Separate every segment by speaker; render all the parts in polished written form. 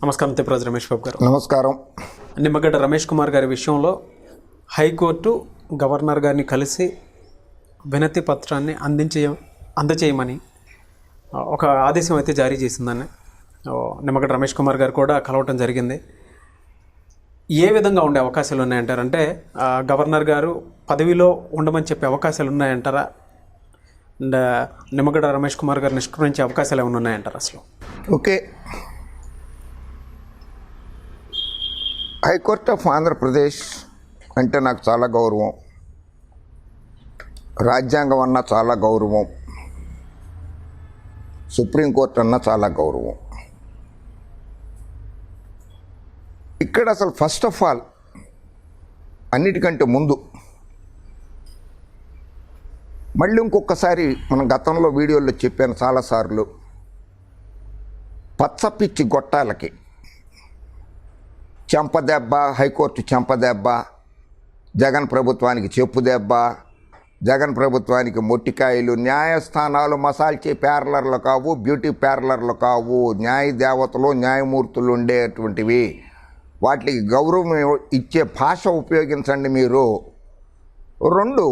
Speaker 1: నమస్కారం తిప్పరాజు రమేష్ బాబు గారు.
Speaker 2: నమస్కారం.
Speaker 1: నిమ్మగడ్డ రమేష్ కుమార్ గారి విషయంలో హైకోర్టు గవర్నర్ గారిని కలిసి వినతి పత్రాన్ని అందచేయమని ఒక ఆదేశం అయితే జారీ చేసిందని నిమ్మగడ్డ రమేష్ కుమార్ గారు కూడా కలవటం జరిగింది. ఏ విధంగా ఉండే అవకాశాలు ఉన్నాయంటారంటే గవర్నర్ గారు పదవిలో ఉండమని చెప్పే అవకాశాలు ఉన్నాయంటారా? అండ్ నిమ్మగడ్డ రమేష్ కుమార్ గారు నిష్క్రమించే అవకాశాలు ఏమైనా ఉన్నాయంటారా? అసలు
Speaker 2: ఓకే, హైకోర్ట్ ఆఫ్ ఆంధ్రప్రదేశ్ అంటే నాకు చాలా గౌరవం, రాజ్యాంగం అన్నా చాలా గౌరవం, సుప్రీంకోర్టు అన్నా చాలా గౌరవం. ఇక్కడ అసలు ఫస్ట్ ఆఫ్ ఆల్ అన్నిటికంటే ముందు మళ్ళీ ఇంకొకసారి మనం గతంలో వీడియోలో చెప్పాను చాలాసార్లు, పచ్చపిచ్చి గొట్టాలకి చెంపదెబ్బ, హైకోర్టు చెంపదెబ్బ, జగన్ ప్రభుత్వానికి చెప్పుదెబ్బ, జగన్ ప్రభుత్వానికి మొట్టికాయలు. న్యాయస్థానాలు మసాల్చే పార్లర్లు కావు, బ్యూటీ పార్లర్లు కావు, న్యాయ దేవతలు న్యాయమూర్తులు ఉండేటువంటివి. వాటికి గౌరవం ఇచ్చే భాష ఉపయోగించండి మీరు. రెండు,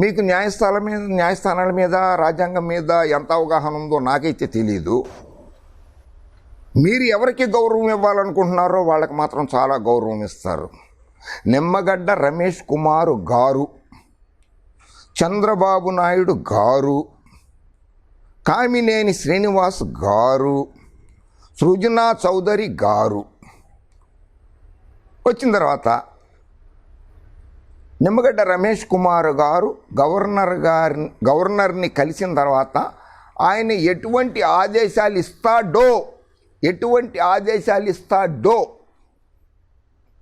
Speaker 2: మీకు న్యాయస్థానాల మీద రాజ్యాంగం మీద ఎంత అవగాహన ఉందో నాకైతే తెలీదు. మీరు ఎవరికి గౌరవం ఇవ్వాలనుకుంటున్నారో వాళ్ళకి మాత్రం చాలా గౌరవం ఇస్తారు. నిమ్మగడ్డ రమేష్ కుమార్ గారు, చంద్రబాబు నాయుడు గారు, కామినేని శ్రీనివాస్ గారు, సృజనా చౌదరి గారు వచ్చిన తర్వాత నిమ్మగడ్డ రమేష్ కుమార్ గారు గవర్నర్ని కలిసిన తర్వాత ఆయన ఎటువంటి ఆదేశాలు ఇస్తాడో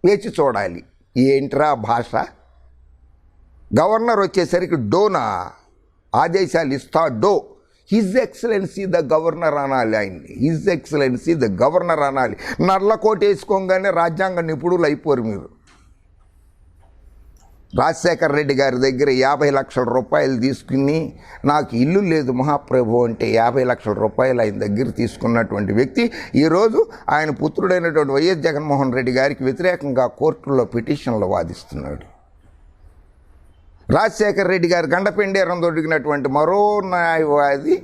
Speaker 2: వేచి చూడాలి. ఏంట్రా భాష? గవర్నర్ వచ్చేసరికి డోనా, ఆదేశాలు ఇస్తాడో. హిజ్ ఎక్సలెన్సీ ద గవర్నర్ అనాలి ఆయన్ని, హిజ్ ఎక్సలెన్సీ ద గవర్నర్ అనాలి. నర్లకోట వేసుకోగానే రాజ్యాంగ నిపుణులు అయిపోరు మీరు. రాజశేఖర రెడ్డి గారి దగ్గర 50 లక్షల రూపాయలు తీసుకుని నాకు ఇల్లు లేదు మహాప్రభు అంటే 50 లక్షల రూపాయలు ఆయన దగ్గర తీసుకున్నటువంటి వ్యక్తి ఈరోజు ఆయన పుత్రుడైనటువంటి వైఎస్ జగన్మోహన్ రెడ్డి గారికి వ్యతిరేకంగా కోర్టులో పిటిషన్లు వాదిస్తున్నాడు. రాజశేఖర రెడ్డి గారి గండపెండేరం దొరికినటువంటి మరో న్యాయవాది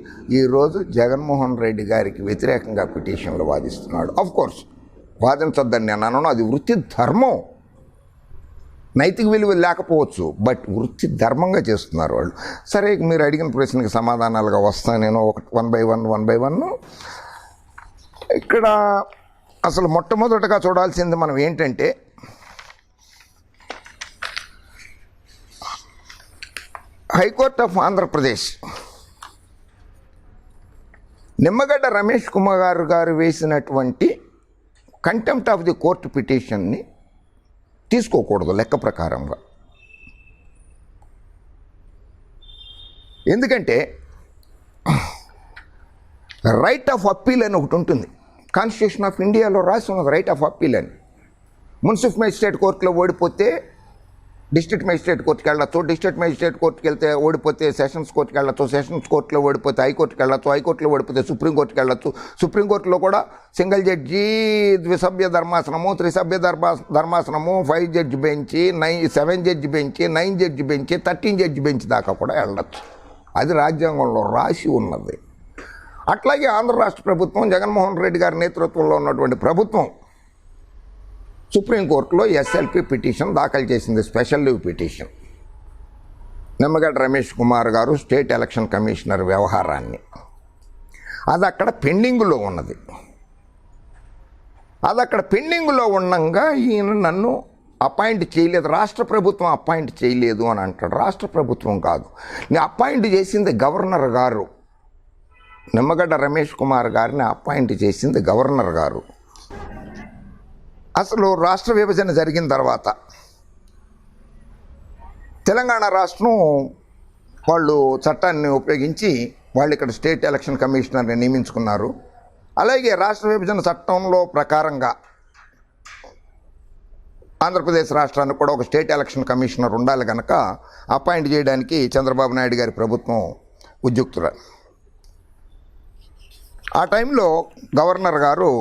Speaker 2: ఈరోజు జగన్మోహన్ రెడ్డి గారికి వ్యతిరేకంగా పిటిషన్లు వాదిస్తున్నాడు. ఆఫ్కోర్స్ వాదించొద్దని నేను అనను, అది వృత్తి ధర్మం, నైతిక విలువ లేకపోవచ్చు, బట్ వృత్తి ధర్మంగా చేస్తున్నారు వాళ్ళు. సరే, మీరు అడిగిన ప్రశ్నకి సమాధానాలుగా వస్తాను నేను వన్ బై వన్. ఇక్కడ అసలు మొట్టమొదటగా చూడాల్సింది మనం ఏంటంటే, హైకోర్ట్ ఆఫ్ ఆంధ్రప్రదేశ్ నిమ్మగడ్డ రమేష్ కుమార్ గారు వేసినటువంటి కంటెంప్ట్ ఆఫ్ ది కోర్టు పిటిషన్ని తీసుకోకూడదు లెక్క ప్రకారంగా. ఎందుకంటే రైట్ ఆఫ్ అప్పీల్ అని ఒకటి ఉంటుంది, కాన్స్టిట్యూషన్ ఆఫ్ ఇండియాలో రాసి ఉన్నది రైట్ ఆఫ్ అప్పీల్ అని. మున్సిపల్ మేజిస్ట్రేట్ కోర్టులో ఓడిపోతే డిస్ట్రిక్ట్ మేజిస్ట్రేట్ కోర్టుకి వెళ్ళచ్చు, డిస్ట్రిక్ట్ మేజిస్ట్రేట్ కోర్టుకి వెళ్తే ఓడిపోతే సెషన్స్ కోర్టుకి వెళ్ళచ్చు, సెషన్స్ కోర్టులో ఓడిపోతే హైకోర్టుకి వెళ్ళచ్చు, హైకోర్టులో ఓడిపోతే సుప్రీంకోర్టుకి వెళ్ళచ్చు, సుప్రీంకోర్టులో కూడా సింగిల్ జడ్జి, ద్విసభ్య ధర్మాసనము, త్రిసభ్య ధర్మాసనము, 5 judge bench, 7 judge bench, 9 judge bench, 13 judge bench దాకా కూడా వెళ్ళచ్చు. అది రాజ్యాంగంలో రాసి ఉన్నది. అట్లాగే ఆంధ్ర రాష్ట్ర ప్రభుత్వం, జగన్మోహన్ రెడ్డి గారి నేతృత్వంలో ఉన్నటువంటి ప్రభుత్వం సుప్రీంకోర్టులో ఎస్ఎల్పి పిటిషన్ దాఖలు చేసింది, special leave petition. Nimmagadda Ramesh Kumar గారు స్టేట్ ఎలక్షన్ కమిషనర్ వ్యవహారాన్ని, అది అక్కడ పెండింగ్లో ఉన్నది. అది అక్కడ పెండింగ్లో ఉండగా ఈయన నన్ను అపాయింట్ చేయలేదు, రాష్ట్ర ప్రభుత్వం అపాయింట్ చేయలేదు అని అంటాడు. రాష్ట్ర ప్రభుత్వం కాదు, నేను అపాయింట్ చేసింది గవర్నర్ గారు. నిమ్మగడ్డ రమేష్ కుమార్ గారిని అపాయింట్ చేసింది గవర్నర్ గారు. అసలు రాష్ట్ర విభజన జరిగిన తర్వాత తెలంగాణ రాష్ట్రం వాళ్ళు చట్టాన్ని ఉపయోగించి వాళ్ళు ఇక్కడ స్టేట్ ఎలక్షన్ కమిషనర్ని నియమించుకున్నారు. అలాగే రాష్ట్ర విభజన చట్టంలో ప్రకారంగా ఆంధ్రప్రదేశ్ రాష్ట్రానికి కూడా ఒక స్టేట్ ఎలక్షన్ కమిషనర్ ఉండాలి కనుక అపాయింట్ చేయడానికి చంద్రబాబు నాయుడు గారి ప్రభుత్వం ఉద్యుక్తులు. ఆ టైంలో గవర్నర్ గారు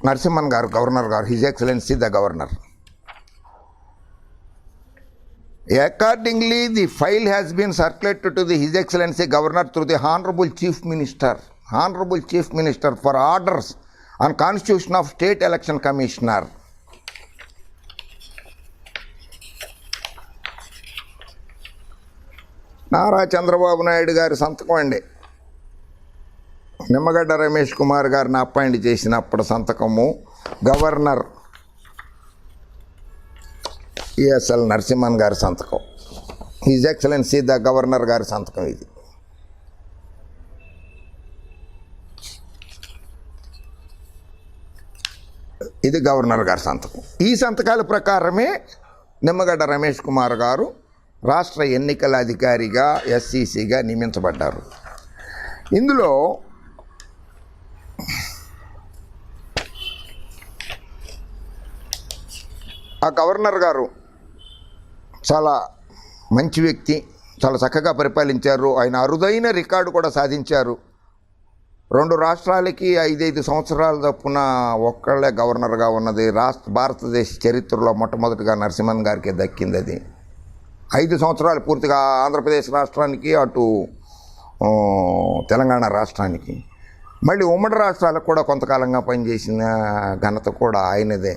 Speaker 2: నరసింహన్ గారు, గవర్నర్ గారు, his excellency the governor. Accordingly, the file has been circulated to the His Excellency Governor through the Honorable Chief Minister for orders on Constitution of State Election Commissioner. Nara Chandrababu Naidu గారి సంతకం అండి. నిమ్మగడ్డ రమేష్ కుమార్ గారిని అపాయింట్ చేసినప్పుడు సంతకము, governor ESL Narasimhan గారి సంతకం, his excellency the governor గారి సంతకం. ఇది గవర్నర్ గారి సంతకం. ఈ సంతకాల ప్రకారమే నిమ్మగడ్డ రమేష్ కుమార్ గారు రాష్ట్ర ఎన్నికల అధికారిగా ఎస్సీసీగా నియమించబడ్డారు. ఇందులో ఆ గవర్నర్ గారు చాలా మంచి వ్యక్తి, చాలా చక్కగా పరిపాలించారు. ఆయన అరుదైన రికార్డు కూడా సాధించారు. 2 రాష్ట్రాలకి 5 సంవత్సరాల తప్పున ఒక్కళ్ళే గవర్నర్గా ఉన్నది భారతదేశ చరిత్రలో మొట్టమొదటిగా నరసింహన్ గారికి దక్కింది. అది 5 సంవత్సరాలు పూర్తిగా ఆంధ్రప్రదేశ్ రాష్ట్రానికి, అటు తెలంగాణ రాష్ట్రానికి, మళ్ళీ ఉమ్మడి రాష్ట్రాలకు కూడా కొంతకాలంగా పనిచేసిన ఘనత కూడా ఆయనదే,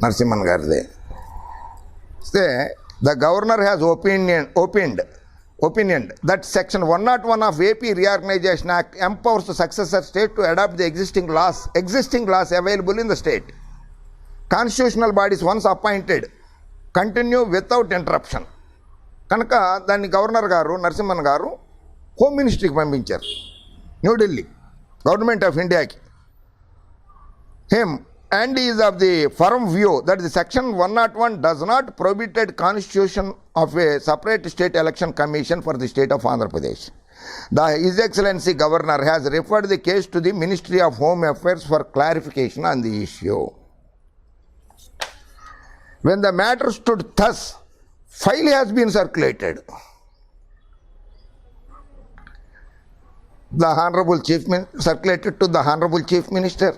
Speaker 2: నరసింహన్ గారిదే. The governor has opined that Section 101 of AP Reorganization Act empowers the successor state to adopt the existing laws available in the state. Constitutional bodies once appointed continue without interruption. కనుక దాన్ని గవర్నర్ గారు నరసింహన్ గారు home మినిస్ట్రీకి పంపించారు, New Delhi, government of ఇండియాకి. And is of the firm view that the Section 101 does not prohibit constitution of a separate state election commission for the state of Andhra Pradesh. His Excellency Governor has referred the case to the Ministry of Home Affairs for clarification on the issue. When the matter stood thus, file has been circulated. Circulated to the Honorable Chief Minister.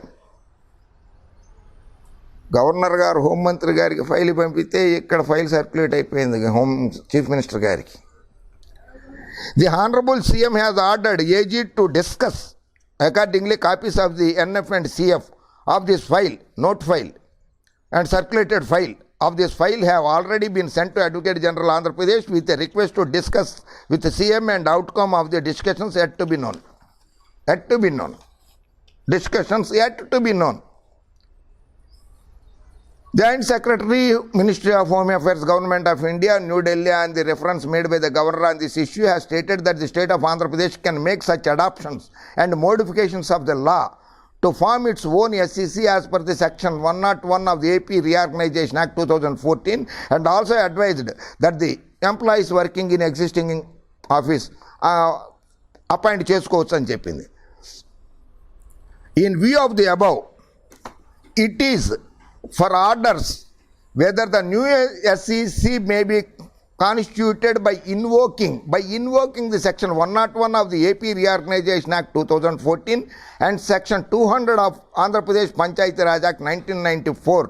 Speaker 2: Governor గారు హోంమంత్రి గారికి file పంపితే ఇక్కడ file circulate అయిపోయింది home chief minister గారికి. The honourable CM has ordered AG to discuss accordingly copies of the NF and CF of this file, note file and circulated file of this file have already been sent to advocate general Andhra Pradesh with a request to discuss with CM and outcome of the discussions yet to be known. Discussions yet to be known. Joint Secretary, Ministry of Home Affairs, Government of India, New Delhi, and the reference made by the Governor on this issue has stated that the state of Andhra Pradesh can make such adoptions and modifications of the law to form its own SEC as per the Section 101 of the AP Reorganization Act 2014, and also advised that the employees working in existing office appoint chesukovachu ani cheppindi. In view of the above, it is for orders whether the new SEC may be constituted by invoking the Section 101 of the AP Reorganization Act 2014 and Section 200 of Andhra Pradesh Panchayati Raj Act 1994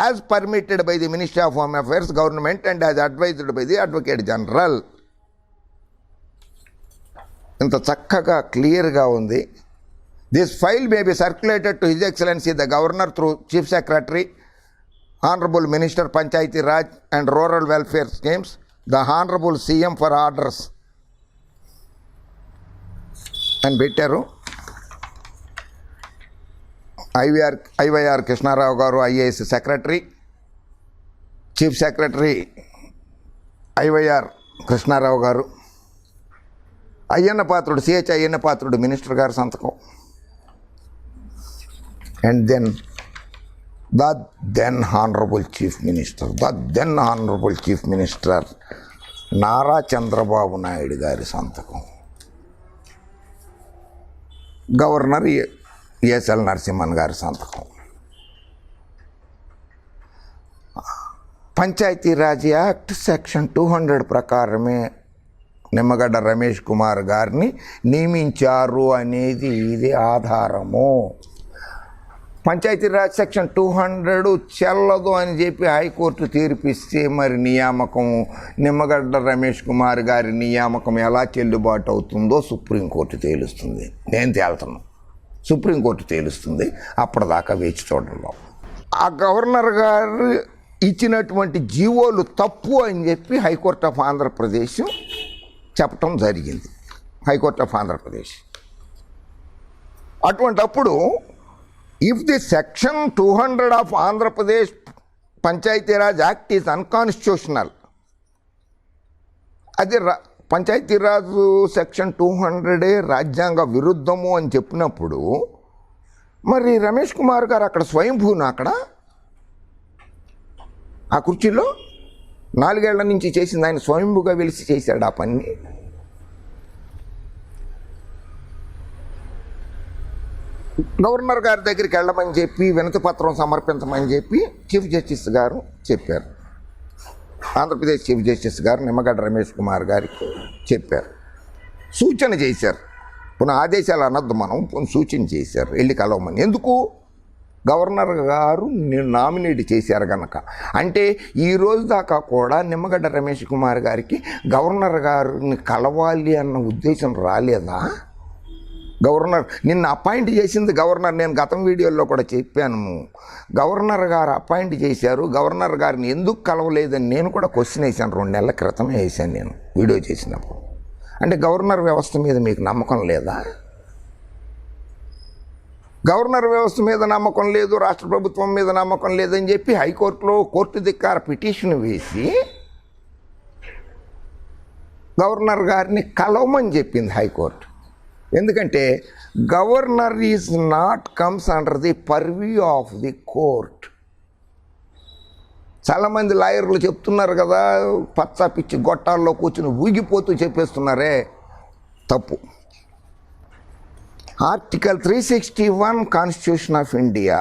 Speaker 2: as permitted by the Ministry of Home Affairs, Government, and as advised by the Advocate General. ఇంత చక్కగా క్లియర్గా ఉంది. This file may be circulated to His Excellency the Governor through Chief Secretary, Honorable Minister Panchayati Raj and Rural Welfare Schemes, the Honorable CM for orders. And పెట్టారు IYR Krishnarao garu IAS Secretary, Chief Secretary IYR Krishnarao garu, Ayyanna Patrudu CH Ayyanna Patrudu minister గారు సంతకం. And then the then Honorable Chief Minister Nara Chandrababu Naidu గారి సంతకం. Governor ESL Narasimhan గారి సంతకం. Panchayati Raj act section 200 ప్రకారమే నిమ్మగడ్డ రమేష్ కుమార్ గారిని నియమించారు అనేది ఇది ఆధారము. పంచాయతీరాజ్ సెక్షన్ 200 చెల్లదు అని చెప్పి హైకోర్టు తీర్పిస్తే మరి నియామకం నిమ్మగడ్డ రమేష్ కుమార్ గారి నియామకం ఎలా చెల్లుబాటు అవుతుందో సుప్రీంకోర్టు తేలుస్తుంది. నేను తేలుతున్నాను, సుప్రీంకోర్టు తేలుస్తుంది. అప్పటిదాకా వేచి చూడడం. ఆ గవర్నర్ గారు ఇచ్చినటువంటి జీవోలు తప్పు అని చెప్పి హైకోర్టు ఆఫ్ ఆంధ్రప్రదేశ్ చెప్పటం జరిగింది. హైకోర్టు ఆఫ్ ఆంధ్రప్రదేశ్ అటువంటప్పుడు if the section 200 of Andhra Pradesh Panchayati Raj act is unconstitutional, అది పంచాయతీరాజ్ సెక్షన్ 200 రాజ్యాంగ విరుద్ధము అని చెప్పినప్పుడు మరి రమేష్ కుమార్ గారు అక్కడ స్వయంభూన అక్కడ ఆ కుర్చీలో 4 ఏళ్ల నుంచి చేసింది ఆయన స్వయంభూగా వెలిసి చేశాడు ఆ పని. గవర్నర్ గారి దగ్గరికి వెళ్ళమని చెప్పి వినతి పత్రం సమర్పించమని చెప్పి చీఫ్ జస్టిస్ గారు చెప్పారు. ఆంధ్రప్రదేశ్ చీఫ్ జస్టిస్ గారు నిమ్మగడ్డ రమేష్ కుమార్ గారికి చెప్పారు, సూచన చేశారు. పునః ఆదేశాలు అనొద్దు మనం, సూచన చేశారు వెళ్ళి కలవమని. ఎందుకు? గవర్నర్ గారు నామినేట్ చేశారు కనుక. అంటే ఈ రోజు దాకా కూడా నిమ్మగడ్డ రమేష్ కుమార్ గారికి గవర్నర్ గారిని కలవాలి అన్న ఉద్దేశం రాలేదా? గవర్నర్ నిన్న అపాయింట్ చేసింది గవర్నర్. నేను గతం వీడియోలో కూడా చెప్పాను, గవర్నర్ గారు అపాయింట్ చేశారు, గవర్నర్ గారిని ఎందుకు కలవలేదని నేను కూడా క్వశ్చన్ వేసాను. 2 నెలల క్రితమే వేసాను నేను వీడియో చేసినప్పుడు. అంటే గవర్నర్ వ్యవస్థ మీద మీకు నమ్మకం లేదా? గవర్నర్ వ్యవస్థ మీద నమ్మకం లేదు, రాష్ట్ర ప్రభుత్వం మీద నమ్మకం లేదని చెప్పి హైకోర్టులో కోర్టు ధిక్కార పిటిషన్ వేసి గవర్నర్ గారిని కలవమని చెప్పింది హైకోర్టు. ఎందుకంటే governor is not comes under the purview of the court. చాలామంది లాయర్లు చెప్తున్నారు కదా, పచ్చా పిచ్చి గొట్టాల్లో కూర్చుని ఊగిపోతూ చెప్పేస్తున్నారే, తప్పు. Article 361 constitution of India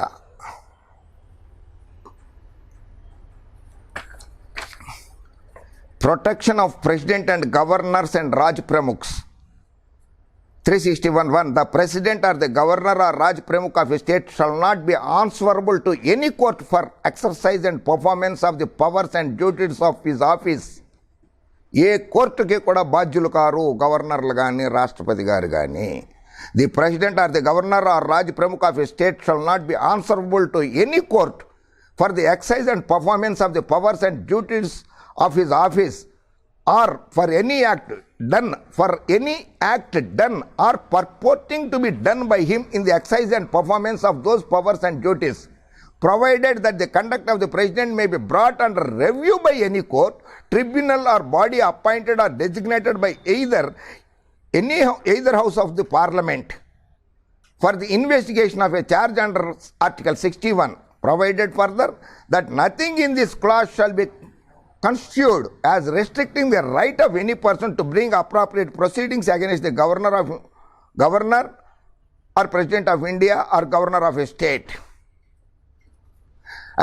Speaker 2: protection of president and governors and Raj Pramukhs. 361(1) The president or the governor or Raj Pramukh of a state shall not be answerable to any court for exercise and performance of the powers and duties of his office. ఏ కోర్టుకి కూడా బాధ్యులు కారు గవర్నర్లు కానీ రాష్ట్రపతి గారు కానీ. The president or the governor or Raj Pramukh of a state shall not be answerable to any court for the excise and performance of the powers and duties of his office or for any act done or purporting to be done by him in the exercise and performance of those powers and duties, provided that the conduct of the president may be brought under review by any court, tribunal or body appointed or designated by either house of the parliament for the investigation of a charge under Article 61, provided further that nothing in this clause shall be construed as restricting the right of any person to bring appropriate proceedings against the governor or president of India or governor of a state.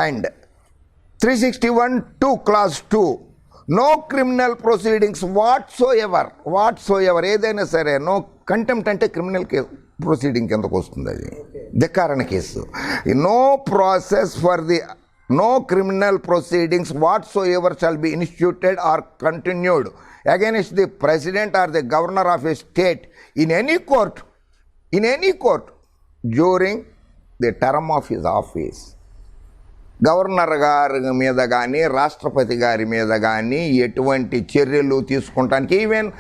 Speaker 2: And 361(2) clause 2, no criminal proceedings whatsoever ఏదైనా సరే, no contempt అంటే criminal case proceeding కిందకు వస్తుంది, అది ధిక్కారణ case. No criminal proceedings whatsoever shall be instituted or continued against the president or the governor of a state in any court during the term of his office. Governor గారి మీద కానీ రాష్ట్రపతి గారి మీద కానీ ఎటువంటి చర్యలు తీసుకుంటానికి ఈవెన్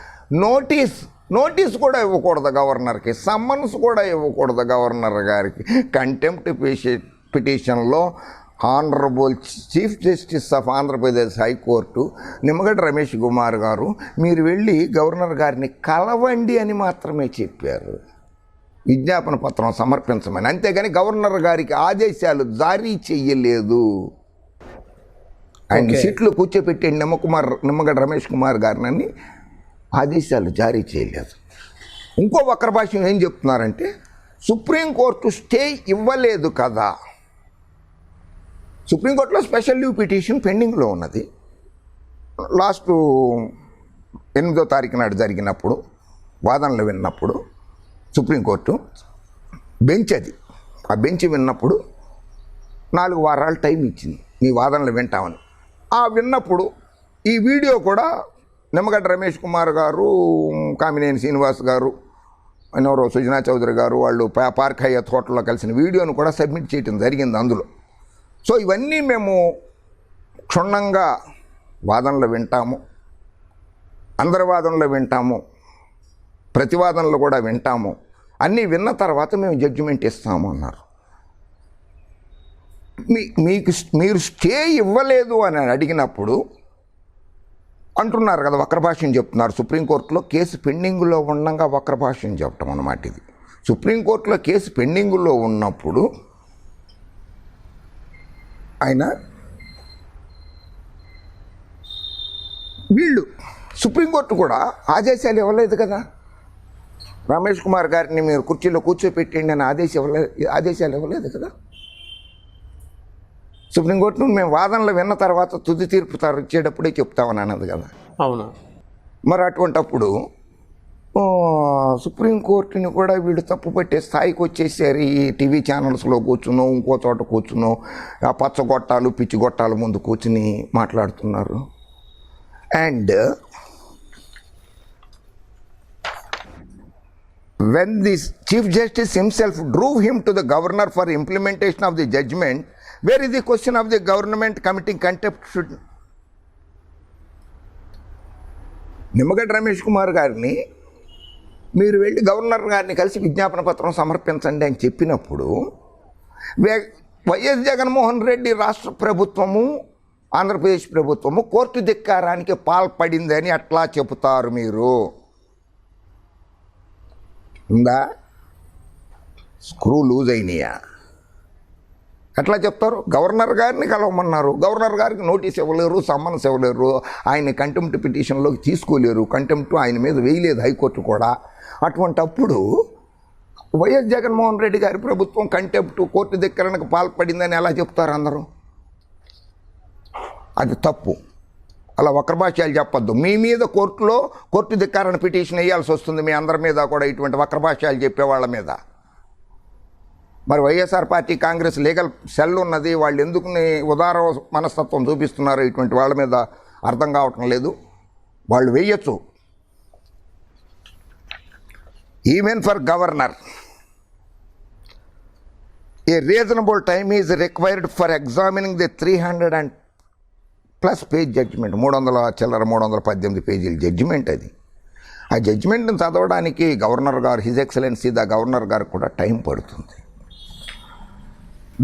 Speaker 2: నోటీస్ కూడా ఇవ్వకూడదు గవర్నర్కి, సమ్మన్స్ కూడా ఇవ్వకూడదు గవర్నర్ గారికి. కంటెంప్ట్ పిటిషన్లో honourable chief justice of Andhra Pradesh high court Nimmagadda Ramesh Kumar గారు మీరు వెళ్ళి గవర్నర్ గారిని కలవండి అని మాత్రమే చెప్పారు, విజ్ఞాపన పత్రం సమర్పించమని. అంతేగాని గవర్నర్ గారికి ఆదేశాలు జారీ చెయ్యలేదు. ఆయన సీట్లో కూర్చోపెట్టే నిమ్మగడ్డ రమేష్ కుమార్ గారిని ఆదేశాలు జారీ చేయలేదు. ఇంకో వక్ర భాష్యం ఏం చెప్తున్నారంటే సుప్రీంకోర్టు స్టే ఇవ్వలేదు కదా, సుప్రీంకోర్టులో స్పెషల్ లీవ్ పిటిషన్ పెండింగ్లో ఉన్నది. లాస్ట్ 8వ తారీఖు నాడు జరిగినప్పుడు వాదనలు విన్నప్పుడు సుప్రీంకోర్టు బెంచ్, అది ఆ బెంచ్ విన్నప్పుడు 4 వారాలు టైం ఇచ్చింది మీ వాదనలు వింటామని. ఆ విన్నప్పుడు ఈ వీడియో కూడా నిమ్మగడ్డ రమేష్ కుమార్ గారు, కామినేని శ్రీనివాస్ గారు, ఎవరో సుజనా చౌదరి గారు వాళ్ళు పార్క్ హయత్ హోటల్లో కలిసిన వీడియోను కూడా సబ్మిట్ చేయడం జరిగింది అందులో. సో ఇవన్నీ మేము క్షుణ్ణంగా వాదనలు వింటాము, అందరి వాదనలు వింటాము, ప్రతివాదనలు కూడా వింటాము, అన్నీ విన్న తర్వాత మేము జడ్జిమెంట్ ఇస్తాము అన్నారు. మీరు స్టే ఇవ్వలేదు అని అడిగినప్పుడు అంటున్నారు కదా, వక్రభాష్యం చెప్తున్నారు. సుప్రీంకోర్టులో కేసు పెండింగ్లో ఉండగా వక్రభాష్యం చెప్పటం అన్నమాట ఇది. సుప్రీంకోర్టులో కేసు పెండింగ్లో ఉన్నప్పుడు ఆయన వీళ్ళు సుప్రీంకోర్టు కూడా ఆదేశాలు ఇవ్వలేదు కదా, రమేష్ కుమార్ గారిని మీరు కుర్చీలో కూర్చోపెట్టండి అని ఆదేశాలు ఇవ్వలేదు కదా. సుప్రీంకోర్టును మేము వాదనలు విన్న తర్వాత తుది తీర్పు ఇచ్చేటప్పుడే చెప్తామని అన్నది కదా.
Speaker 1: అవును.
Speaker 2: మరి అటువంటప్పుడు సుప్రీంకోర్టుని కూడా వీళ్ళు తప్పు పట్టే స్థాయికి వచ్చేసారు. ఈ టీవీ ఛానల్స్లో కూర్చునో ఇంకో చోట కూర్చునో ఆ పచ్చగొట్టాలు పిచ్చిగొట్టాల ముందు కూర్చుని మాట్లాడుతున్నారు. And when the Chief Justice himself drove him to the governor for implementation of the judgment, where is the question of the government committing contempt? Nimmagadda Ramesh Kumar గారిని మీరు వెళ్ళి గవర్నర్ గారిని కలిసి విజ్ఞాపన పత్రం సమర్పించండి అని చెప్పినప్పుడు వైఎస్ జగన్మోహన్ రెడ్డి రాష్ట్ర ప్రభుత్వము ఆంధ్రప్రదేశ్ ప్రభుత్వము కోర్టు ధిక్కారానికి పాల్పడిందని అట్లా చెబుతారు మీరు? ఉందా? స్క్రూ లూజ్ అయినాయా? ఎట్లా చెప్తారు? గవర్నర్ గారిని కలవమన్నారు, గవర్నర్ గారికి నోటీస్ ఇవ్వలేరు, సమ్మన్స్ ఇవ్వలేరు, ఆయన కంటెంప్ట్ పిటిషన్లోకి తీసుకోలేరు, కంటెంప్ట్ ఆయన మీద వేయలేదు హైకోర్టు కూడా. అటువంటప్పుడు వైఎస్ జగన్మోహన్ రెడ్డి గారి ప్రభుత్వం కంటెంప్ట్ కోర్టు ధిక్కరణకు పాల్పడిందని ఎలా చెప్తారు అందరూ? అది తప్పు. అలా వక్రభాష్యాలు చెప్పొద్దు. మీ మీద కోర్టు ధిక్కారణ పిటిషన్ వేయాల్సి వస్తుంది, మీ అందరి మీద కూడా ఇటువంటి వక్రభాష్యాలు చెప్పేవాళ్ళ మీద. మరి YSR party Congress legal cell ఉన్నది, వాళ్ళు ఎందుకు ఉదార మనస్తత్వం చూపిస్తున్నారు ఇటువంటి వాళ్ళ మీద అర్థం కావటం లేదు. వాళ్ళు వేయచ్చు. Even for governor a reasonable time is required for examining the 300+ page judgement. 318 పేజీల జడ్జిమెంట్ అది. ఆ జడ్జిమెంట్ని చదవడానికి గవర్నర్ గారు, హిజ్ ఎక్సలెన్సీ ద గవర్నర్ గారు కూడా టైం పడుతుంది.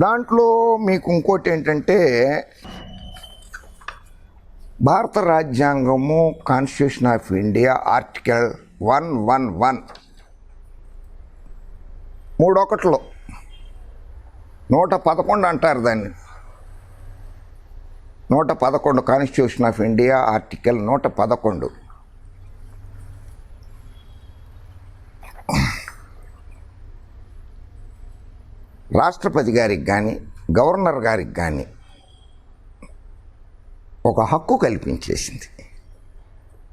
Speaker 2: దాంట్లో మీకు ఇంకోటి ఏంటంటే, భారత రాజ్యాంగము కాన్స్టిట్యూషన్ ఆఫ్ ఇండియా ఆర్టికల్ 111 3(1) 111 అంటారు దాన్ని. 111 కాన్స్టిట్యూషన్ ఆఫ్ ఇండియా ఆర్టికల్ 111. రాష్ట్రపతి గారికి కానీ గవర్నర్ గారికి కానీ ఒక హక్కు కల్పించేసింది.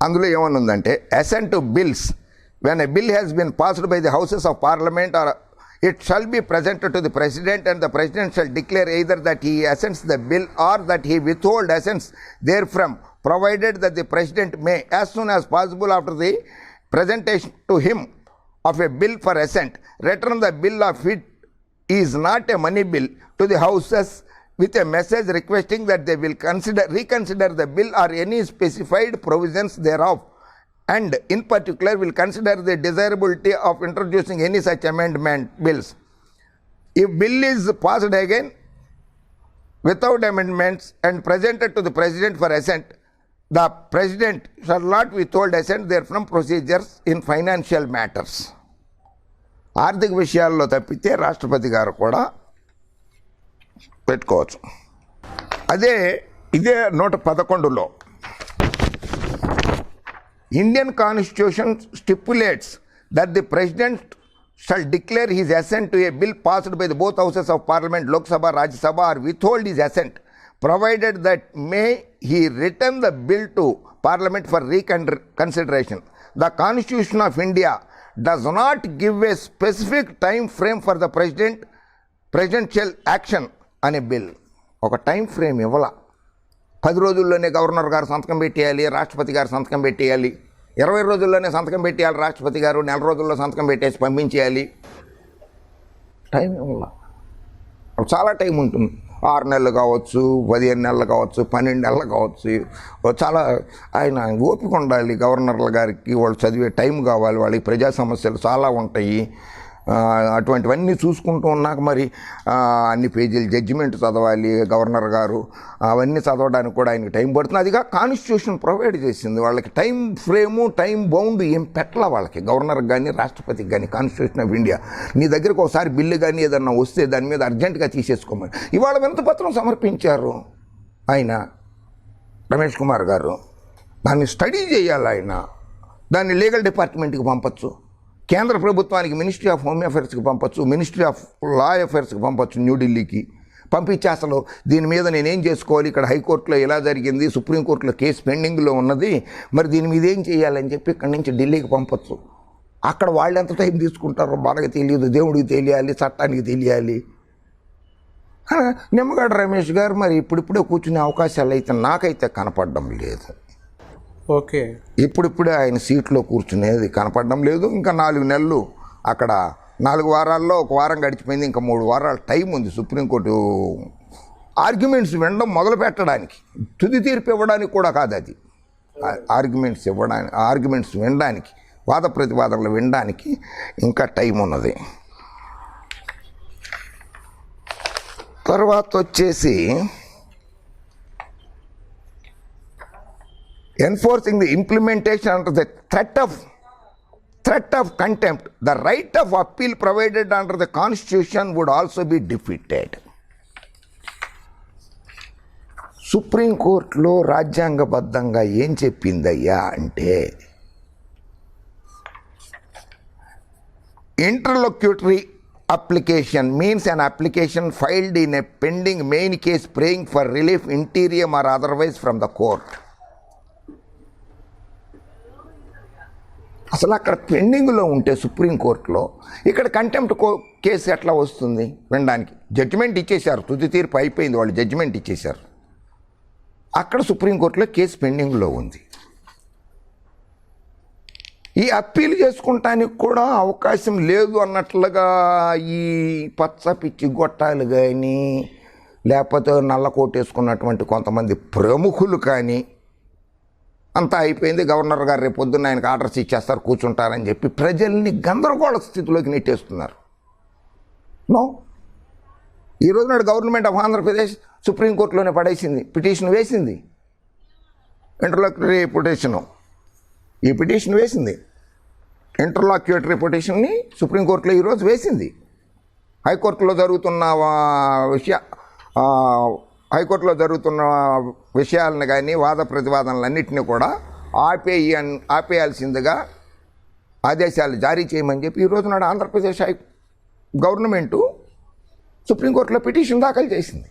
Speaker 2: అందులో ఏమనుందంటే, assent to bills when a bill has been passed by the houses of parliament or it shall be presented to the president, and the president shall declare either that he assents the bill or that he withhold assents therefrom, provided that the president may, as soon as possible after the presentation to him of a bill for assent, return the bill of it is not a money bill to the houses with a message requesting that they will reconsider the bill or any specified provisions thereof, and in particular will consider the desirability of introducing any such amendment bills. If bill is passed again without amendments and presented to the president for assent, the president shall not withhold assent therefrom procedures in financial matters. ఆర్థిక విషయాల్లో తప్పితే రాష్ట్రపతి గారు కూడా పెట్టుకోవచ్చు. ఇదే 111లో Indian Constitution stipulates that the President shall declare his assent to a bill passed by the both houses of Parliament, Lok Sabha, Rajya Sabha, or withhold his assent, provided that may he return the bill to Parliament for reconsideration. The Constitution of India does not give a specific time frame for the President presidential action అనే bill ఒక time frame ఇవ్వాల. 10 రోజుల్లోనే governor గారు సంతకం పెట్టేయాలి, రాష్ట్రపతి గారు సంతకం పెట్టేయాలి, 20 రోజుల్లోనే సంతకం పెట్టేయాలి రాష్ట్రపతి గారు, 1 రోజుల్లో సంతకం పెట్టేసి పంపించేయాలి. టైం ఇవ్వాల. చాలా టైం ఉంటుంది. 6 నెలలు కావచ్చు, 15 నెలలు కావచ్చు, 12 నెలలు కావచ్చు. చాలా ఆయన ఓపిక ఉండాలి గవర్నర్ల గారికి. వాళ్ళు చదివే టైం కావాలి, వాళ్ళకి ప్రజా సమస్యలు చాలా ఉంటాయి. అటువంటివన్నీ చూసుకుంటూ ఉన్నాక మరి అన్ని పేజీలు జడ్జిమెంట్ చదవాలి గవర్నర్ గారు. అవన్నీ చదవడానికి కూడా ఆయనకి టైం పడుతుంది. అదిగా కాన్స్టిట్యూషన్ ప్రొవైడ్ చేసింది వాళ్ళకి టైం ఫ్రేము, టైం బౌండ్ ఏం పెట్టాల వాళ్ళకి, గవర్నర్కి కానీ రాష్ట్రపతికి కానీ. కాన్స్టిట్యూషన్ ఆఫ్ ఇండియా నీ దగ్గరకు ఒకసారి బిల్లు కానీ ఏదన్నా వస్తే దాని మీద అర్జెంటుగా తీసేసుకోమని ఇవాళ వినతిపత్రం సమర్పించారు ఆయన రమేష్ కుమార్ గారు. దాన్ని స్టడీ చేయాలి ఆయన. దాన్ని లీగల్ డిపార్ట్మెంట్కి పంపచ్చు, కేంద్ర ప్రభుత్వానికి మినిస్ట్రీ ఆఫ్ హోమ్ అఫైర్స్కి పంపచ్చు, మినిస్ట్రీ ఆఫ్ లా అఫైర్స్కి పంపచ్చు, న్యూఢిల్లీకి పంపించి అసలు దీని మీద నేనేం చేసుకోవాలి, ఇక్కడ హైకోర్టులో ఎలా జరిగింది, సుప్రీంకోర్టులో కేసు పెండింగ్లో ఉన్నది, మరి దీని మీద ఏం చేయాలని చెప్పి ఇక్కడి నుంచి ఢిల్లీకి పంపచ్చు. అక్కడ వాళ్ళు ఎంత టైం తీసుకుంటారో బాగా తెలియదు, దేవుడికి తెలియాలి, చట్టానికి తెలియాలి. నిమ్మగడ్డ రమేష్ గారు మరి ఇప్పుడిప్పుడే కూర్చునే అవకాశాలు అయితే నాకైతే కనపడడం లేదు.
Speaker 1: ఓకే,
Speaker 2: ఇప్పుడిప్పుడే ఆయన సీట్లో కూర్చునేది కనపడడం లేదు. ఇంకా 4 నెలలు అక్కడ, 4 వారాల్లో 1 వారం గడిచిపోయింది, ఇంకా 3 వారాల టైం ఉంది సుప్రీంకోర్టు ఆర్గ్యుమెంట్స్ వినడం మొదలు పెట్టడానికి. తుది తీర్పు ఇవ్వడానికి కూడా కాదు అది, ఆర్గ్యుమెంట్స్ వినడానికి, వాద ప్రతివాదనలు వినడానికి ఇంకా టైం ఉన్నది. తర్వాత వచ్చేసి enforcing the implementation under the threat of contempt, the right of appeal provided under the constitution would also be defeated. Supreme కోర్టులో రాజ్యాంగబద్ధంగా ఏం చెప్పిందయ్యా అంటే, interlocutory application means an application filed in a pending main case praying for relief interim or otherwise from the court. అసలు అక్కడ పెండింగ్లో ఉంటే సుప్రీంకోర్టులో ఇక్కడ కంటెంప్ట్ కేసు ఎట్లా వస్తుంది వినడానికి? జడ్జిమెంట్ ఇచ్చేశారు, తుది తీర్పు అయిపోయింది, వాళ్ళు జడ్జిమెంట్ ఇచ్చేశారు. అక్కడ సుప్రీంకోర్టులో కేసు పెండింగ్లో ఉంది. ఈ అప్పీల్ చేసుకుంటానికి కూడా అవకాశం లేదు అన్నట్లుగా ఈ పచ్చ పిచ్చి గొట్టాలు కానీ లేకపోతే నల్ల కోటేసుకున్నటువంటి కొంతమంది ప్రముఖులు కానీ అంతా అయిపోయింది, గవర్నర్ గారు రేపు పొద్దున్న ఆయనకు ఆర్డర్స్ ఇచ్చేస్తారు, కూర్చుంటారని చెప్పి ప్రజల్ని గందరగోళ స్థితిలోకి నెట్టేస్తున్నారు. నో, ఈరోజు నాడు గవర్నమెంట్ ఆఫ్ ఆంధ్రప్రదేశ్ సుప్రీంకోర్టులోనే పడేసింది, పిటిషన్ వేసింది, ఇంటర్లాక్యుటరీ పిటిషను. ఈ పిటిషన్ వేసింది, ఇంటర్లాక్యుటరీ పిటిషన్ని సుప్రీంకోర్టులో ఈరోజు వేసింది. హైకోర్టులో జరుగుతున్న విషయాలను కానీ వాద ప్రతివాదనలన్నింటినీ కూడా ఆపేయాల్సిందిగా ఆదేశాలు జారీ చేయమని చెప్పి ఈరోజు నాడు ఆంధ్రప్రదేశ్ గవర్నమెంటు సుప్రీంకోర్టులో పిటిషన్ దాఖలు చేసింది.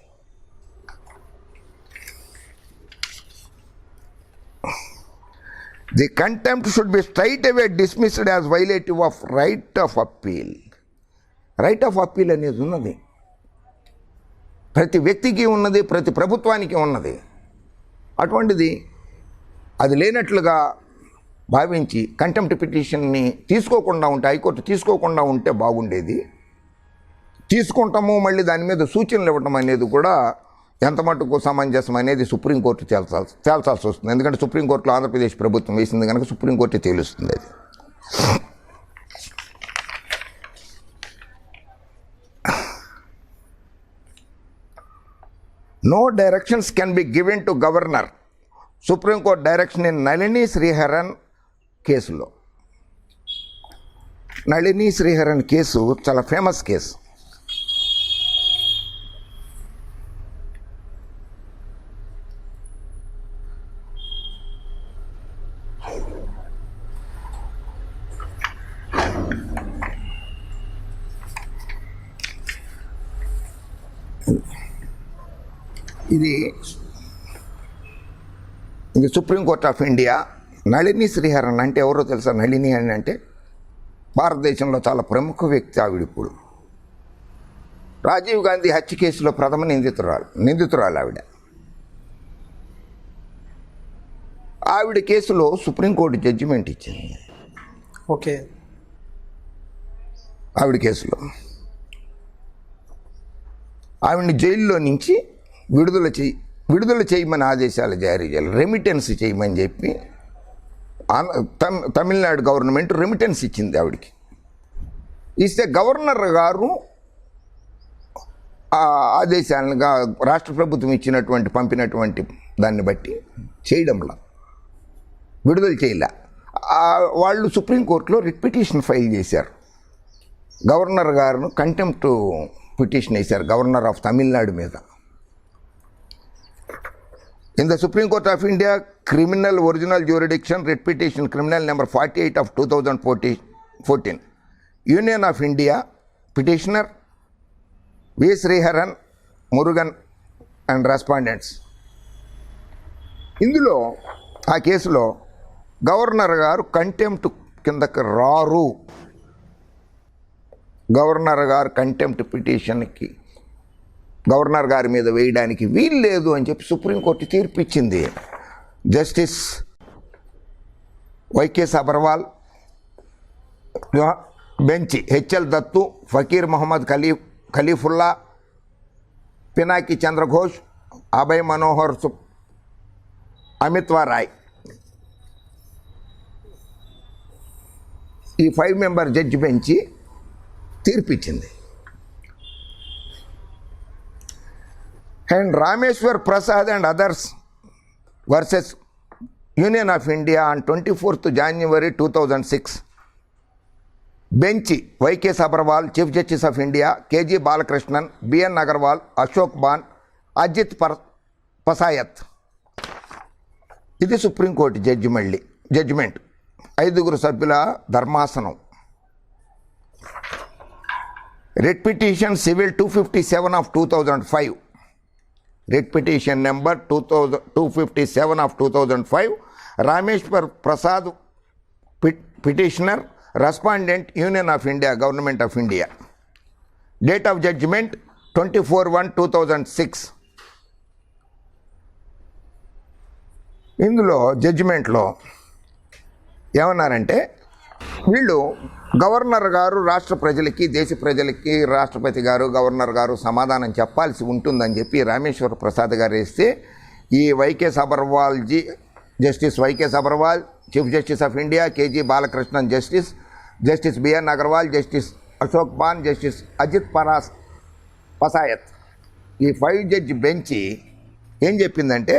Speaker 2: The contempt should be straight away dismissed as violative of right of appeal. Right of appeal అనేది ఉన్నది, ప్రతి వ్యక్తికి ఉన్నది, ప్రతి ప్రభుత్వానికి ఉన్నది. అటువంటిది అది లేనట్లుగా భావించి కంటెంప్ట్ పిటిషన్ని తీసుకోకుండా ఉంటే, హైకోర్టు తీసుకోకుండా ఉంటే బాగుండేది. తీసుకుంటాము, మళ్ళీ దాని మీద సూచనలు ఇవ్వడం అనేది కూడా ఎంత మటుకు సమంజసం అనేది సుప్రీంకోర్టు తేల్చాల్సి వస్తుంది. ఎందుకంటే సుప్రీంకోర్టులో ఆంధ్రప్రదేశ్ ప్రభుత్వం వేసింది కనుక సుప్రీంకోర్టు తేలుస్తుంది అది. No directions can be given to governor. Supreme Court direction in Nalini Sriharan కేసులో. నళిని శ్రీహరన్ కేసు చాలా ఫేమస్ కేసు. ఇది సుప్రీంకోర్ట్ ఆఫ్ ఇండియా. నళిని శ్రీహరన్ అంటే ఎవరో తెలుసా? నళిని అని అంటే భారతదేశంలో చాలా ప్రముఖ వ్యక్తి ఆవిడ. ఇప్పుడు రాజీవ్ గాంధీ హత్య కేసులో ప్రథమ నిందితురాలు ఆవిడ కేసులో సుప్రీంకోర్టు జడ్జిమెంట్ ఇచ్చింది.
Speaker 1: ఓకే.
Speaker 2: ఆవిడ కేసులో ఆవిడని జైల్లో నుంచి విడుదల చేయమని ఆదేశాలు జారీ చేయాలి. రెమిటెన్స్ చేయమని చెప్పి తమిళనాడు గవర్నమెంట్ రెమిటెన్స్ ఇచ్చింది ఆవిడకి. ఇస్తే గవర్నర్ గారు ఆ ఆదేశాలను రాష్ట్ర ప్రభుత్వం పంపినటువంటి దాన్ని బట్టి చేయడంలా, విడుదల చేయలే. వాళ్ళు సుప్రీంకోర్టులో రిట్ పిటిషన్ ఫైల్ చేశారు. గవర్నర్ గారు కంటెంప్ట్ పిటిషన్ వేశారు గవర్నర్ ఆఫ్ తమిళనాడు మీద. In the supreme court of India criminal original jurisdiction writ petition criminal number 48 of 2014 union of India petitioner v Sriharan Murugan and respondents. ఇందులో ఆ కేసులో గవర్నర్ గారు కంటెంప్ట్ కిందకి రారు. గవర్నర్ గారు కంటెంప్ట్ పిటిషన్కి గవర్నర్ గారి మీద వేయడానికి వీలు లేదు అని చెప్పి సుప్రీంకోర్టు తీర్పు ఇచ్చింది. Justice YK Sabharwal bench HL Dattu, Fakir Mohammad Kalifulla, Pinaki Chandra Ghosh, Abhay Manohar Amitava Roy, ఈ 5 మెంబర్ జడ్జి బెంచి తీర్పిచ్చింది. And Rameshwar Prasad and others versus union of India on 24th January 2006 bench YK Sabharwal, chief justice of India, KG Balakrishnan, BN Agarwal, Ashok Bhan, Ajit Pasayat. ఇది సుప్రీంకోర్టు జడ్జిమెంట్ 5 సభ్యుల ధర్మాసనం. Writ petition civil 257 of 2005, writ petition number 257 of 2005, Rameshwar Prasad petitioner, respondent union of India, government of India. Date of judgment 24/1/2006. ఇందులో జడ్జిమెంట్లో ఏమన్నారంటే, వీళ్ళు governor గారు రాష్ట్ర ప్రజలకి, దేశ ప్రజలకి రాష్ట్రపతి గారు, గవర్నర్ గారు సమాధానం చెప్పాల్సి ఉంటుందని చెప్పి రామేశ్వర ప్రసాద్ గారు వేస్తే, ఈ YK Sabharwal ji, justice YK Sabharwal, chief justice of India, KG Balakrishnan justice BN Agarwal, justice Ashok Bhan, justice Ajit Pasayat, ఈ 5 జడ్జి బెంచి ఏం చెప్పిందంటే,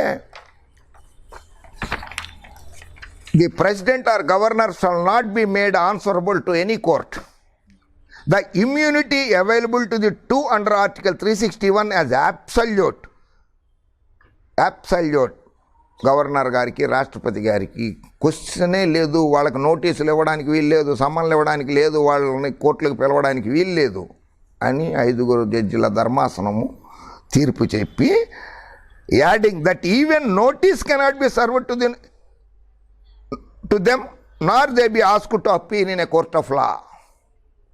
Speaker 2: the president or governor shall not be made answerable to any court. The immunity available to the two under Article 361 as absolute. Governor గారికి, రాష్ట్రపతి గారికి క్వశ్చనే లేదు, వాళ్ళకి నోటీసులు ఇవ్వడానికి వీలు లేదు, సమ్మన్లు ఇవ్వడానికి లేదు, వాళ్ళని కోర్టులకు పిలవడానికి వీలు లేదు అని 5 జడ్జిల ధర్మాసనము తీర్పు చెప్పి, adding that even notice cannot be served to them nor they be ask to appeal in a court of law.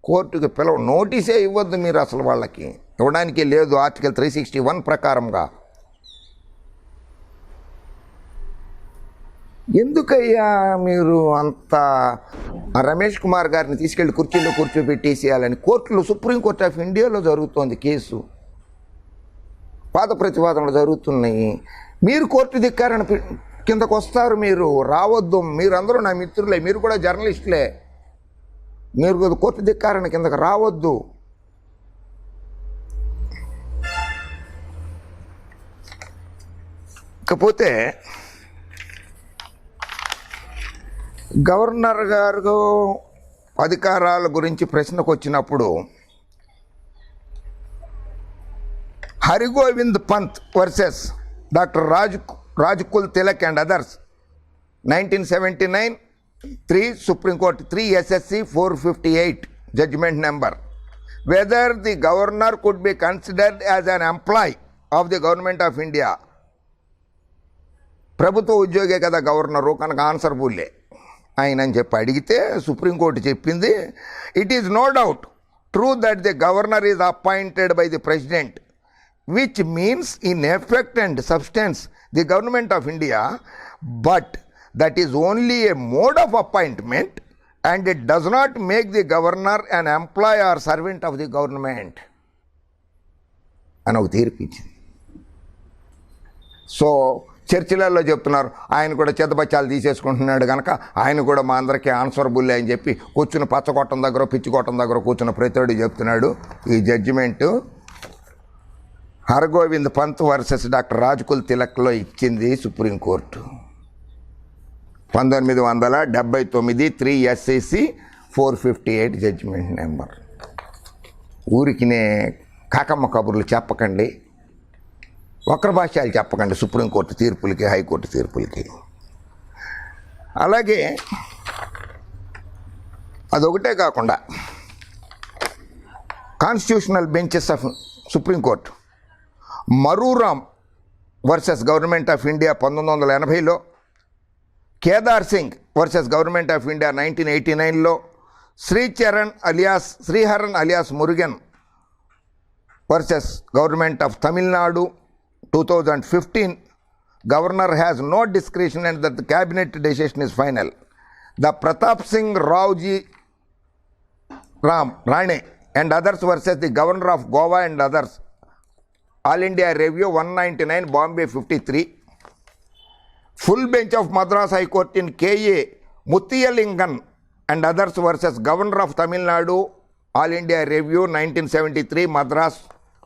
Speaker 2: కోర్టుకి నోటీసే ఇవ్వద్దు మీరు, అసలు వాళ్ళకి ఇవ్వడానికి లేదు ఆర్టికల్ 361 ప్రకారంగా. ఎందుకయ్యా మీరు అంత రమేష్ కుమార్ గారిని తీసుకెళ్ళి కుర్చీలో కూర్చోబెట్టేసేయాలని కోర్టులో, సుప్రీంకోర్టు ఆఫ్ ఇండియాలో జరుగుతోంది కేసు, వాద ప్రతివాదనలు జరుగుతున్నాయి. మీరు కోర్టు ధిక్కారణ కిందకు వస్తారు, మీరు రావద్దు, మీరందరూ నా మిత్రులే, మీరు కూడా జర్నలిస్టులే, మీరు కోర్టు ధిక్కారణ కిందకు రావద్దు. ఇకపోతే గవర్నర్ గారు అధికారాల గురించి ప్రశ్నకు వచ్చినప్పుడు, Harigovind Pant versus doctor Rajkul Tilak and others 1979 3 Supreme Court 3 SSC 458 judgment number, whether the governor could be considered as an employee of the government of India. ప్రభుత్వ ఉద్యోగే కదా గవర్నరు, కనుక ఆన్సర్బుల్లే ఆయన అని చెప్పి అడిగితే సుప్రీంకోర్టు చెప్పింది, it is no doubt true that the governor is appointed by the president, which means in effect and substance the government of India, but that is only a mode of appointment and it does not make the governor an employee or servant of the government అని ఒక తీర్పు ఇచ్చింది. So చర్చిలలో చెప్తున్నారు ఆయన కూడా చెత్తబచ్చాలు తీసేసుకుంటున్నాడు కనుక ఆయన కూడా మా అందరికీ ఆన్సరబుల్ అని చెప్పి కూర్చుని పచ్చకొట్టం దగ్గర పిచ్చికొట్టం దగ్గర కూర్చున్న ప్రతివాడు చెప్తున్నాడు. ఈ judgement Hargovind Pant versus doctor Rajkul తిలక్లో ఇచ్చింది సుప్రీంకోర్టు. 1979 3 SCC 458 judgement number. ఊరికినే కాకమ్మ కబుర్లు చెప్పకండి, వక్ర భాష్యాలు చెప్పకండి సుప్రీంకోర్టు తీర్పులకి, హైకోర్టు తీర్పులకి. అలాగే అదొకటే కాకుండా constitutional benches of supreme court Maru Ram versus government of India 1980లో, Kedar Singh versus government of India 1989లో, Sriharan alias Murugan versus government of Tamil Nadu 2015, governor has no discretion and that the cabinet decision is final. The Pratap Singh Raoji Rane and others versus the governor of Goa and others, All India Review 199, Bombay 53. Full bench of Madras High Court in K.A. Muthiyalingan and others versus governor of Tamil Nadu, All India Review 1973, Madras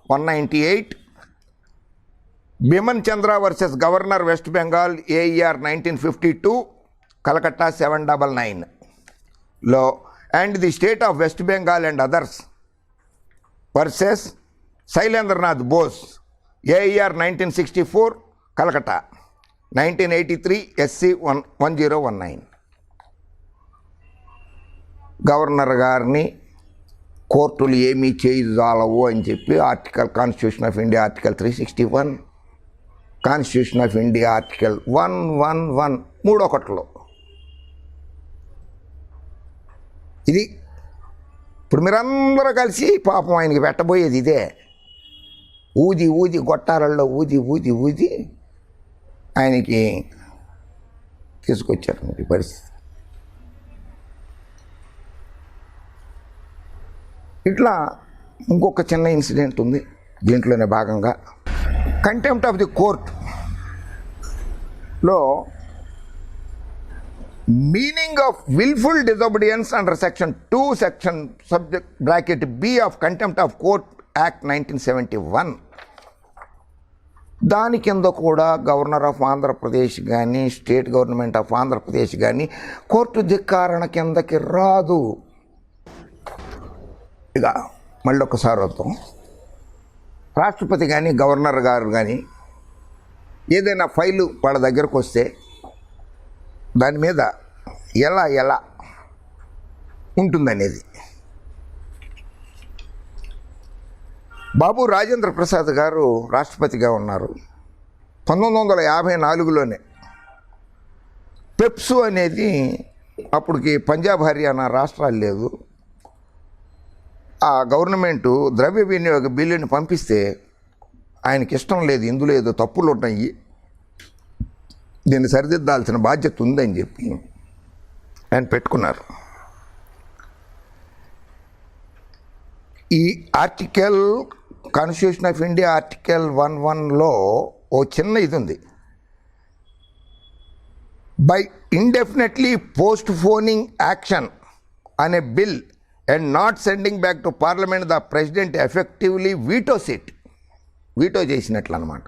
Speaker 2: 198. Biman Chandra versus Governor West Bengal, AER 1952, Calcutta 799 law, and the state of West Bengal and others versus Shailendranath Bose, AER 1964, Calcutta 1983, SC 1019. Governor గారిని కోర్టులు ఏమీ చేయజాలవు అని చెప్పి constitution of India article 361, constitution of India article 111 3 ఇది ఇప్పుడు మీరందరూ కలిసి పాపం ఆయనకి పెట్టబోయేది ఇదే. ఊది ఊది గొట్టాలలో ఊది ఊది ఊది ఆయనకి తీసుకొచ్చారు ఈ పరిస్థితి. ఇట్లా ఇంకొక చిన్న ఇన్సిడెంట్ ఉంది దీంట్లోనే భాగంగా. కంటెంప్ట్ ఆఫ్ ది కోర్ట్లో meaning of wilful disobedience under section 2 section subject bracket b of contempt of court act 1971, దాని కింద కూడా గవర్నర్ ఆఫ్ ఆంధ్రప్రదేశ్ కానీ స్టేట్ గవర్నమెంట్ ఆఫ్ ఆంధ్రప్రదేశ్ కానీ కోర్టు ధిక్కారణ కిందకి రాదు. ఇక మళ్ళీ ఒకసారి వద్దాం. రాష్ట్రపతి కానీ గవర్నర్ గారు కానీ ఏదైనా ఫైలు వాళ్ళ దగ్గరకు వస్తే దాని మీద ఎలా ఉంటుందనేది బాబు రాజేంద్ర ప్రసాద్ గారు రాష్ట్రపతిగా ఉన్నారు. 1954లోనే పెప్సు అనేది, అప్పటికి పంజాబ్ హర్యానా రాష్ట్రాలు లేదు, ఆ గవర్నమెంటు ద్రవ్య వినియోగ బిల్లుని పంపిస్తే ఆయనకి ఇష్టం లేదు, ఇందులో ఏదో తప్పులు ఉన్నాయి, దీన్ని సరిదిద్దాల్సిన బాధ్యత ఉందని చెప్పి ఆయన పెట్టుకున్నారు. ఈ article constitution of India article 11లో ఓ చిన్న ఇది ఉంది. By indefinitely postponing action అనే bill and not sending back to parliament, the president effectively vetoes it. Veto చేసినట్లు అనమాట.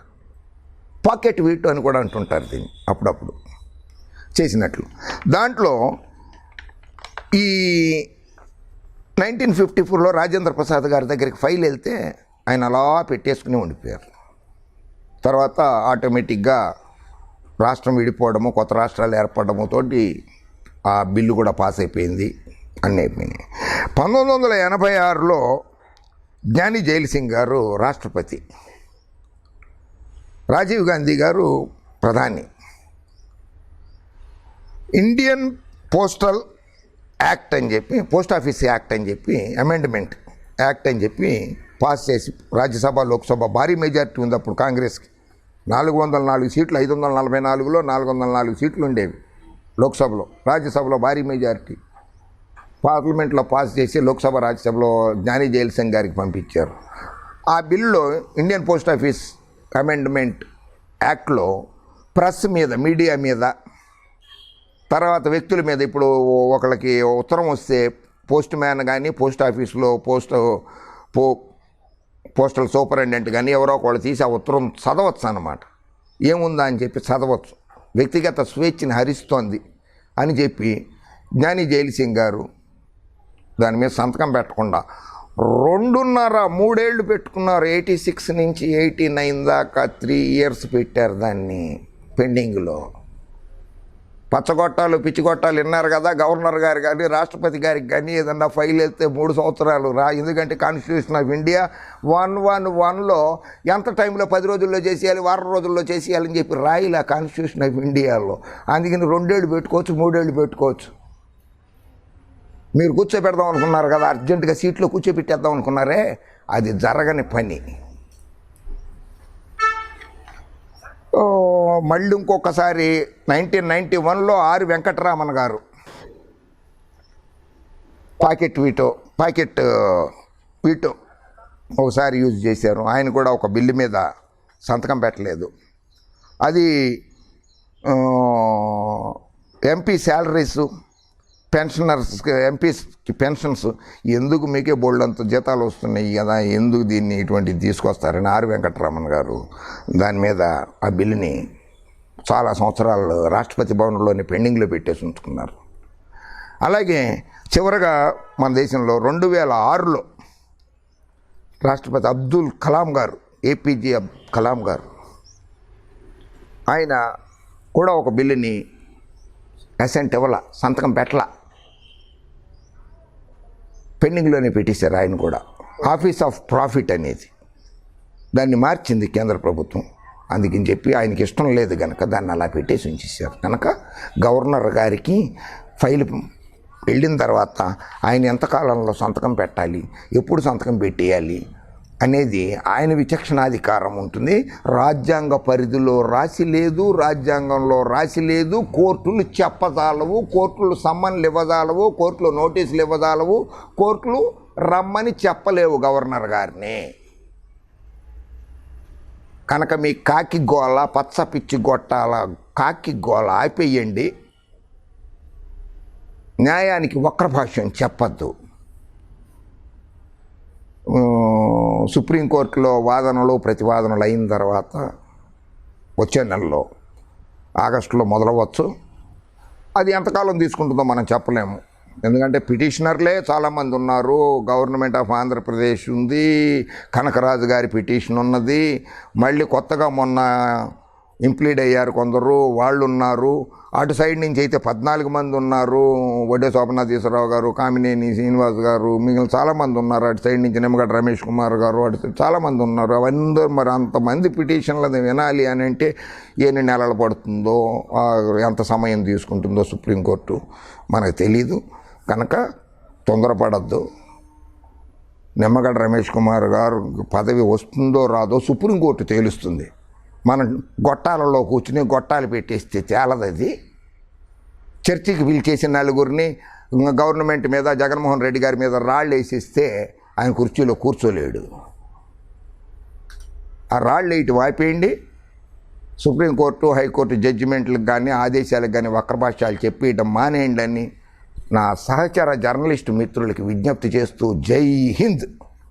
Speaker 2: పాకెట్ వీటో అని కూడా అంటుంటారు దీన్ని అప్పుడప్పుడు, చేసినట్లు. దాంట్లో ఈ 1954లో రాజేంద్ర ప్రసాద్ గారి దగ్గరికి ఫైల్ వెళ్తే ఆయన అలా పెట్టేసుకుని ఉండిపోయారు. తర్వాత ఆటోమేటిక్గా రాష్ట్రం విడిపోవడము, కొత్త రాష్ట్రాలు ఏర్పడము తోటి ఆ బిల్లు కూడా పాస్ అయిపోయింది, అన్నీ అయిపోయినాయి. 1986లో జ్ఞాని జైల్ సింగ్ గారు రాష్ట్రపతి, రాజీవ్ గాంధీ గారు ప్రధాని. ఇండియన్ పోస్టల్ యాక్ట్ అని చెప్పి, పోస్ట్ ఆఫీస్ యాక్ట్ అని చెప్పి అమెండ్మెంట్ యాక్ట్ అని చెప్పి పాస్ చేసి రాజ్యసభ లోక్సభ భారీ మెజారిటీ ఉంది అప్పుడు కాంగ్రెస్కి. 404 సీట్లు, 544లో 404 సీట్లు ఉండేవి లోక్సభలో. రాజ్యసభలో భారీ మెజారిటీ పార్లమెంట్లో పాస్ చేసి లోక్సభ రాజ్యసభలో జ్ఞాని జైల్ సింగ్ గారికి పంపించారు. ఆ బిల్లులో ఇండియన్ పోస్ట్ ఆఫీస్ అమెండ్మెంట్ యాక్ట్లో ప్రెస్ మీద, మీడియా మీద, తర్వాత వ్యక్తుల మీద, ఇప్పుడు ఒకళ్ళకి ఉత్తరం వస్తే పోస్ట్ మ్యాన్ కానీ పోస్ట్ ఆఫీస్లో పోస్టల్ సూపరింటెండెంట్ కానీ ఎవరో ఒకళ్ళు తీసి ఆ ఉత్తరం చదవచ్చు అన్నమాట. ఏముందా అని చెప్పి చదవచ్చు. వ్యక్తిగత స్వేచ్ఛని హరిస్తోంది అని చెప్పి జ్ఞాని జైల్ సింగ్ గారు దాని మీద సంతకం పెట్టకుండా 2.5-3 ఏళ్ళు పెట్టుకున్నారు. 86 నుంచి 89 దాకా 3 ఇయర్స్ పెట్టారు దాన్ని పెండింగ్లో. పచ్చగొట్టాలు పిచ్చిగొట్టాలు విన్నారు కదా, గవర్నర్ గారు కానీ రాష్ట్రపతి గారికి కానీ ఏదన్నా ఫైల్ వెళ్తే 3 సంవత్సరాలు ఎందుకంటే కాన్స్టిట్యూషన్ ఆఫ్ ఇండియా 111లో ఎంత టైంలో 10 రోజుల్లో చేసేయాలి, వారం రోజుల్లో చేసేయాలని చెప్పి రాయిలా కాన్స్టిట్యూషన్ ఆఫ్ ఇండియాలో. అందుకని 2 ఏళ్ళు పెట్టుకోవచ్చు, 3 ఏళ్ళు పెట్టుకోవచ్చు. మీరు కూర్చోబెడదాం అనుకున్నారు కదా, అర్జెంటుగా సీట్లో కూర్చోబెట్టేద్దాం అనుకున్నారే, అది జరగని పని. మళ్ళీ ఇంకొకసారి 1991లో ఆర్ వెంకటరామన్ గారు పాకెట్ వీటో ఒకసారి యూజ్ చేశారు. ఆయన కూడా ఒక బిల్లు మీద సంతకం పెట్టలేదు. అది ఎంపీ శాలరీసు, ఎంపీస్కి పెన్షన్స్ ఎందుకు మీకే బోల్డంత జీతాలు వస్తున్నాయి కదా, ఎందుకు దీన్ని ఇటువంటిది తీసుకొస్తారని ఆర్ వెంకటరామన్ గారు దాని మీద ఆ బిల్లుని చాలా సంవత్సరాలు రాష్ట్రపతి భవన్లోని పెండింగ్లో పెట్టేసి ఉంచుకున్నారు. అలాగే చివరగా మన దేశంలో 2006లో రాష్ట్రపతి అబ్దుల్ కలాం గారు, ఏపీజే కలాం గారు, ఆయన కూడా ఒక బిల్లుని అసెంట్ ఇవ్వాల, సంతకం పెట్టలా, పెండింగ్లోనే పెట్టేశారు. ఆయన కూడా ఆఫీస్ ఆఫ్ ప్రాఫిట్ అనేది దాన్ని మార్చింది కేంద్ర ప్రభుత్వం. అందుకని చెప్పి ఆయనకి ఇష్టం లేదు కనుక దాన్ని అలా పెట్టేసి ఉంచేసారు. కనుక గవర్నర్ గారికి ఫైల్ వెళ్ళిన తర్వాత ఆయన ఎంతకాలంలో సంతకం పెట్టాలి, ఎప్పుడు సంతకం పెట్టేయాలి అనేది ఆయన విచక్షణాధికారం ఉంటుంది. రాజ్యాంగ పరిధిలో రాసి లేదు, రాజ్యాంగంలో రాసి లేదు. కోర్టులు చెప్పజాలవు, కోర్టులు సమ్మన్లు ఇవ్వజాలవు, కోర్టులు నోటీసులు ఇవ్వజాలవు, కోర్టులు రమ్మని చెప్పలేవు గవర్నర్ గారిని. కనుక మీ కాకి గోల, పచ్చ పిచ్చి గొట్టాల కాకి గోల ఆపేయండి. న్యాయానికి వక్రభాష్యం చెప్పద్దు. సుప్రీంకోర్టులో వాదనలు ప్రతివాదనలు అయిన తర్వాత వచ్చే నెలలో ఆగస్టులో మొదలవచ్చు. అది ఎంతకాలం తీసుకుంటుందో మనం చెప్పలేము. ఎందుకంటే పిటిషనర్లే చాలామంది ఉన్నారు. గవర్నమెంట్ ఆఫ్ ఆంధ్రప్రదేశ్ ఉంది, కనకరాజు గారి పిటిషన్ ఉన్నది, మళ్ళీ కొత్తగా మొన్న ఇంప్లీడ్ అయ్యారు కొందరు, వాళ్ళు ఉన్నారు. అటు సైడ్ నుంచి అయితే 14 మంది ఉన్నారు. వడ్డే శోభనాథీశ్వరరావు గారు, కామినేని శ్రీనివాస్ గారు, మిగిలిన చాలామంది ఉన్నారు. అటు సైడ్ నుంచి నిమ్మగడ్డ రమేష్ కుమార్ గారు, అటు సైడ్ చాలామంది ఉన్నారు. అవన్నీ మరి అంతమంది పిటిషన్లను వినాలి అని అంటే ఎన్ని నెలలు పడుతుందో, ఎంత సమయం తీసుకుంటుందో సుప్రీంకోర్టు మనకు తెలీదు. కనుక తొందరపడద్దు. నిమ్మగడ్డ రమేష్ కుమార్ గారు పదవి వస్తుందో రాదో సుప్రీంకోర్టు తేలుస్తుంది. మనం గొట్టాలలో కూర్చుని గొట్టాలు పెట్టేస్తే తేలదది. చర్చికి పిలిచేసి నలుగురిని గవర్నమెంట్ మీద, జగన్మోహన్ రెడ్డి గారి మీద రాళ్ళు వేసిస్తే ఆయన కుర్చీలో కూర్చోలేడు. ఆ రాళ్ళు వేయటం ఆపేయండి. సుప్రీంకోర్టు, హైకోర్టు జడ్జిమెంట్లకు కానీ ఆదేశాలకు కానీ వక్రభాష్యాలు చెప్పేయటం మానేయండి అని నా సహచర జర్నలిస్టు మిత్రులకి విజ్ఞప్తి చేస్తూ జై హింద్.